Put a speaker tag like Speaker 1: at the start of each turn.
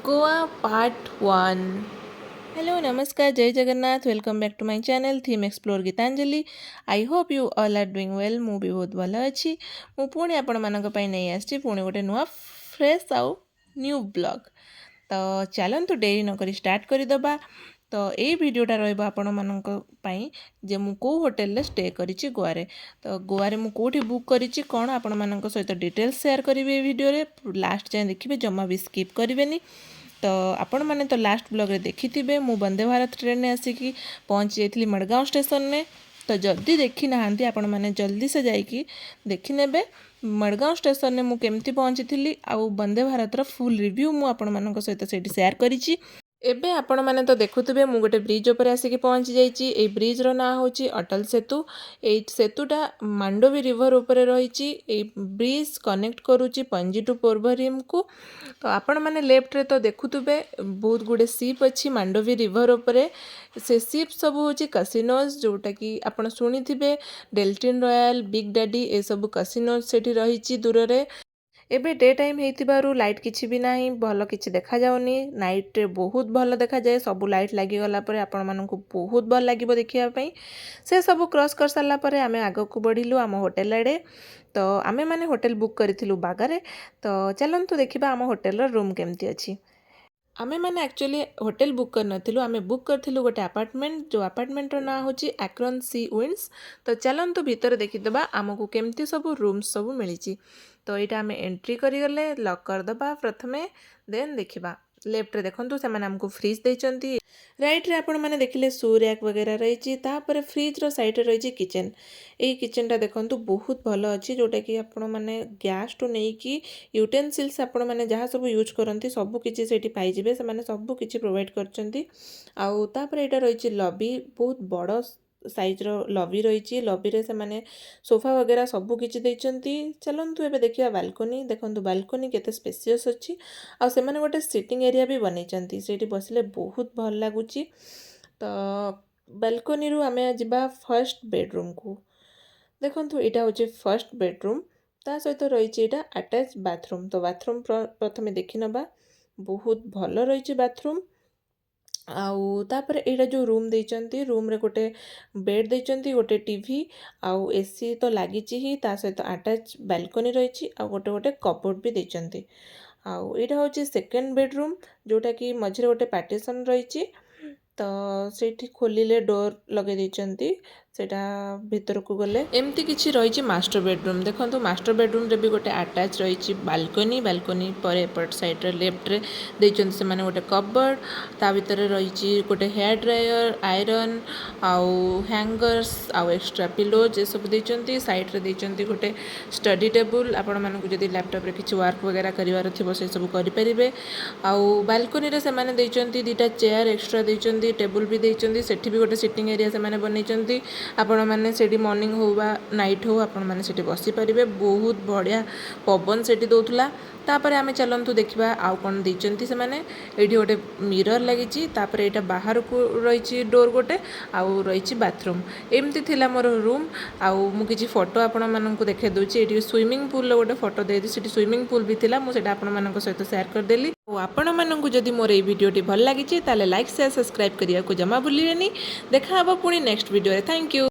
Speaker 1: Goa part 1। Hello नमस्कार जय Jagannath welcome back to my channel theme explore Gitanjali. I hope you all are doing well. मु भी बहुत भल अच्छी। मु पुणी आपण मानक पई नहीं आछि पुणी गोटे नुआ फ्रेश आउ न्यू ब्लॉग। तो चलतु डेरी न करी स्टार्ट करदबा। तो यही भिडटा रहा आपण मानक पई जे मु को होटल रे स्टे करिछि गोवा रे। तो गोवा रे मु कोठी बुक करिछि कोन आपण मानक सहित डिटेल्स शेयर करिवे ए वीडियो रे। लास्ट जाए देखिबे जमा भी स्किप करिवेनी। तो आपण मैंने तो लास्ट ब्लॉग रे देखिथिबे मु वंदे भारत ट्रेन ने आसिकी पहुँची जाइली मडगांव स्टेशन में। तो जल्दी देखी नहांती आपण मैंने जल्दी से जाइकी देखि नेबे मडगांव स्टेशन में मु केमती पहुँची थी आउ वंदे भारत रो फुल रिव्यू मु आपण मानक सहित सेठी शेयर करिछि। एबे आपण माने तो देखुथिबे मु गोटे ब्रिज ऊपर आसिकी पहुँची जाइछि। ए ब्रिज रो ना होछि अटल सेतु। ए सेतुटा मांडवी रिवर ऊपर रहिछि। ए ब्रिज कनेक्ट करूछि पंजी टू पोरबरीम को। तो आपण माने लेफ्ट रे तो देखुथिबे बहुत गुडे शिप अछि मांडवी रिवर ऊपर। से शिप सब होछि कैसिनोज जोटा कि आपण सुनिथिबे डेल्टिन रॉयल बिग डैडी ए सब कैसिनोज सेठी रहिछि दूर रे। एबे डे टाइम हेतिबारु लाइट किछि भी नाही भल किछि देखा जाउनी। नाइट रे बहुत भल देखा जाए सब लाइट लागि गला परे आपण मानकु बहुत भल लागिबो देखिया पई। से सब क्रॉस कर सारला परे आमे आगो को बढ़िलु आम होटल आड़े। तो आमे माने होटल बुक करिथिलु बागारे। तो चलंतु देखिबा आम होटल रो रूम केमती अछि। आमे मैंने एक्चुअली होटल बुक कर नथिलु आमे बुक करथिलु गोटे अपार्टमेंट जो अपार्टमेंट रो ना होची एक्रोन सी विंड्स। तो चलंतु भीतर देखिदबा आमको केमती सब रूम्स सब मिलिची। तो यहाँ आम एंट्री करिगले लॉक करदबा प्रथमे देन देखिबा लेफ्ट रे देखंतु से माने हमको फ्रिज देइचंती। राइट रे आपण माने देखिले सू रैक वगैरह रहिची। तापर फ्रिज रो साइड रे रहिची किचन। ए किचन टा देखंतु बहुत भलो अछि जोटा कि आपण माने गैस टू नै कि यूटेंसिल्स आपण माने जहाँ सब यूज करंती सब किछि सेठी पाई जिवे से माने सब किछि प्रोवाइड करचंती। आउ तापर एटा रहिची लॉबी बहुत बड़ साइज रो लॉबी रहिची। लॉबी रे से माने सोफा वगैरह सब किछि देइचंती। चलंतु एबे देखिया बालकनी देखंतु बालकनी केते स्पेसियस अछि। आ से माने गोटे सिटिंग एरिया भी बनैचंती सेठी बसिले बहुत भल लागुची। तो बालकनी रु आमे जिबा फर्स्ट बेडरूम को देखंतु एटा होचे फर्स्ट बेडरूम। ता सहित रहिची एटा अटैच बाथरूम। तो बाथरूम प्रथमे देखि नबा बहुत भल रहिची बाथरूम। आउ तापर एटा जो रूम देइचंती रूम रे गोटे बेड देइचंती गोटे टीवी आउ एसी तो लागिची ही ता सहित अटैच बालकनी रहिची आ गोटे गोटे कपबोर्ड भी देइचंती। आउ एटा होची सेकंड बेडरूम जोटा कि मझिरे गोटे पार्टीशन रहिची। तो सेठी खोलिले डोर लगे देइचंती सेटा भीतर को गले एमती किछि रहिची मास्टर बेडरूम। देखंतु मास्टर बेडरूम रे भी गोटे अटैच रहिची बालकनी। बालकनी पर एपट साइड रे लेफ्ट रे देइचंती से माने गोटे कपबोर्ड ता भीतर रहिची गोटे हेयर ड्रायर आयरन आउ हैंगर्स आउ एक्स्ट्रा पिलोज ए सब देइचंती। साइड रे देइचंती गोटे स्टडी टेबल आपण मानकु जदी लैपटॉप रे किछि वर्क वगैरह करिवार थिबो से सब करि परिबे। आउ बालकनी रे से माने देइचंती दीटा चेयर एक्स्ट्रा देइचंती टेबल भी देइचंती सेठी भी गोटे सिटिंग एरिया से माने बनैचंती। आपण माने सेठी मॉर्निंग हो बा नाइट हो आपण माने सेठी बसी परिबे बहुत बढ़िया पवन सेठी दोथुला। तापर आमे चलंतु देखिबा आउ कोन देइचंती से माने एठी गोटे मिरर लागिची। तापर एटा बाहर को रहिची डोर गोटे आउ रहिची बाथरूम। एमती थिला मोर रूम। आउ मु किछि फोटो आपण माननकु देखे दोची एठी स्विमिंग पूल लो गोटे फोटो देदी सेठी स्विमिंग पूल भी थिला मु सेटा आपण माननक सहित शेयर कर देली। ओ आपण माननकु जदी मोर ए वीडियोटी भल लागिची ताले लाइक शेयर सब्सक्राइब करिया को जमा भूलिबेनी। देखा हबो पुणी नेक्स्ट वीडियो रे। Thank you.